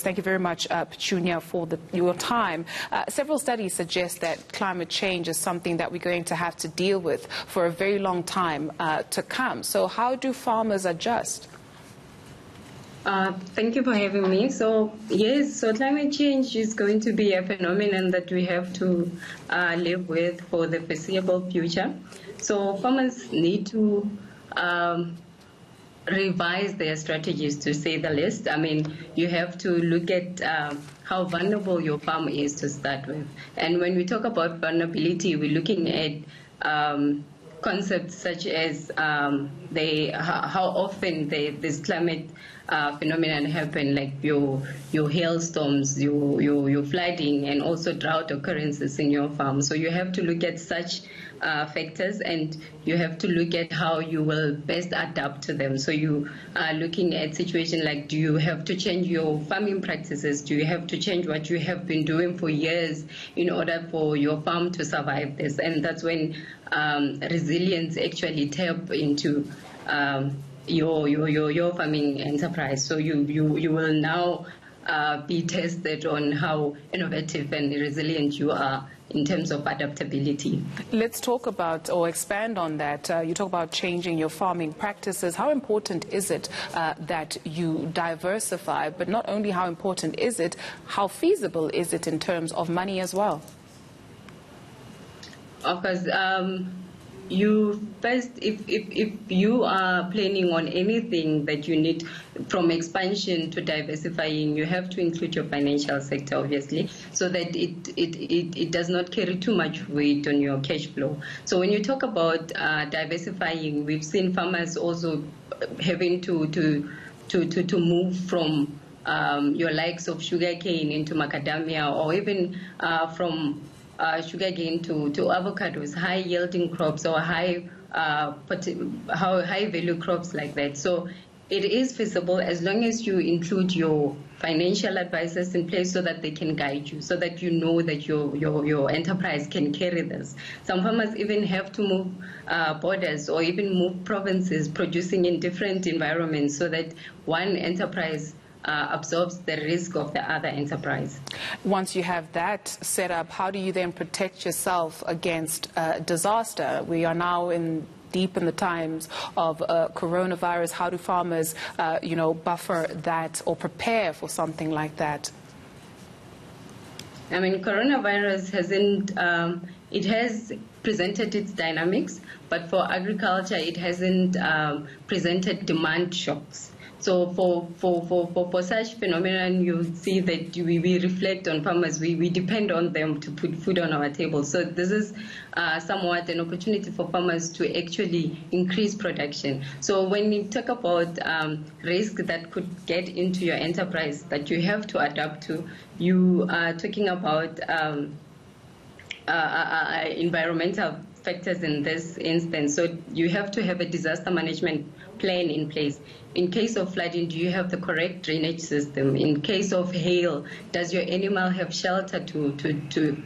Thank you very much, Petunia, for your time. Several studies suggest that climate change is something that we're going to have to deal with for a very long time to come. So how do farmers adjust? Thank you for having me. So yes, climate change is going to be a phenomenon that we have to live with for the foreseeable future. So farmers need to revise their strategies, to say the least. I mean, you have to look at how vulnerable your farm is to start with. And when we talk about vulnerability, we're looking at concepts such as how often this climate phenomenon happen, like your hailstorms, your flooding, and also drought occurrences in your farm. So you have to look at such factors, and you have to look at how you will best adapt to them. So you are looking at situations like, do you have to change your farming practices? Do you have to change what you have been doing for years in order for your farm to survive this? And that's when resilience actually tap into your farming enterprise. So you will now be tested on how innovative and resilient you are in terms of adaptability. Let's talk about or expand on that. You talk about changing your farming practices. How important is it that you diversify? But not only how important is it, how feasible is it in terms of money as well? Of course, you first, if you are planning on anything that you need, from expansion to diversifying, you have to include your financial sector, obviously, so that it does not carry too much weight on your cash flow. So when you talk about diversifying, we've seen farmers also having to move from your likes of sugarcane into macadamia, or even from sugarcane to avocados, high yielding crops, or high value crops like that. So it is feasible as long as you include your financial advisors in place, so that they can guide you, so that you know that your enterprise can carry this. Some farmers even have to move borders, or even move provinces, producing in different environments, so that one enterprise absorbs the risk of the other enterprise. Once you have that set up, how do you then protect yourself against disaster? We are now deep in the times of coronavirus. How do farmers, buffer that or prepare for something like that? I mean, coronavirus hasn't, it has presented its dynamics, but for agriculture, it hasn't presented demand shocks. So for such phenomenon, you see that we reflect on farmers. We depend on them to put food on our table. So this is somewhat an opportunity for farmers to actually increase production. So when you talk about risk that could get into your enterprise that you have to adapt to, you are talking about environmental factors in this instance. So you have to have a disaster management plan in place. In case of flooding, do you have the correct drainage system? In case of hail, does your animal have shelter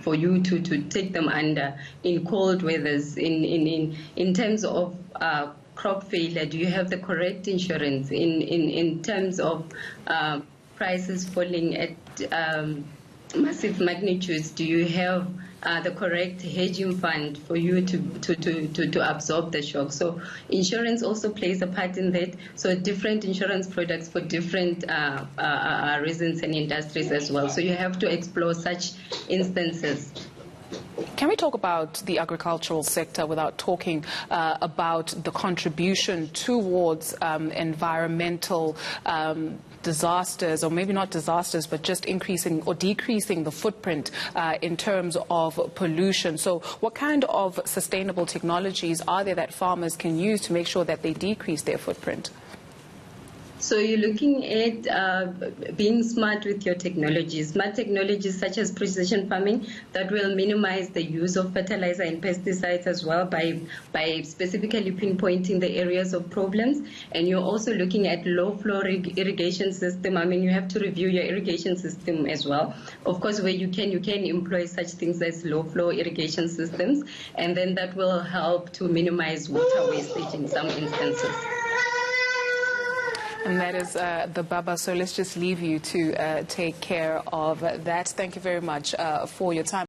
for you to take them under in cold weathers? In terms of crop failure, do you have the correct insurance? In terms of prices falling at massive magnitudes, do you have the correct hedging fund for you to absorb the shock? So insurance also plays a part in that. So different insurance products for different reasons and industries as well. So you have to explore such instances. Can we talk about the agricultural sector without talking about the contribution towards environmental disasters, or maybe not disasters, but just increasing or decreasing the footprint in terms of pollution? So what kind of sustainable technologies are there that farmers can use to make sure that they decrease their footprint? So you're looking at being smart with your technologies. Smart technologies such as precision farming that will minimize the use of fertilizer and pesticides as well, by specifically pinpointing the areas of problems. And you're also looking at low flow irrigation system. I mean, you have to review your irrigation system as well. Of course, where you can employ such things as low flow irrigation systems, and then that will help to minimize water wastage in some instances. And that is the Baba. So let's just leave you to take care of that. Thank you very much for your time.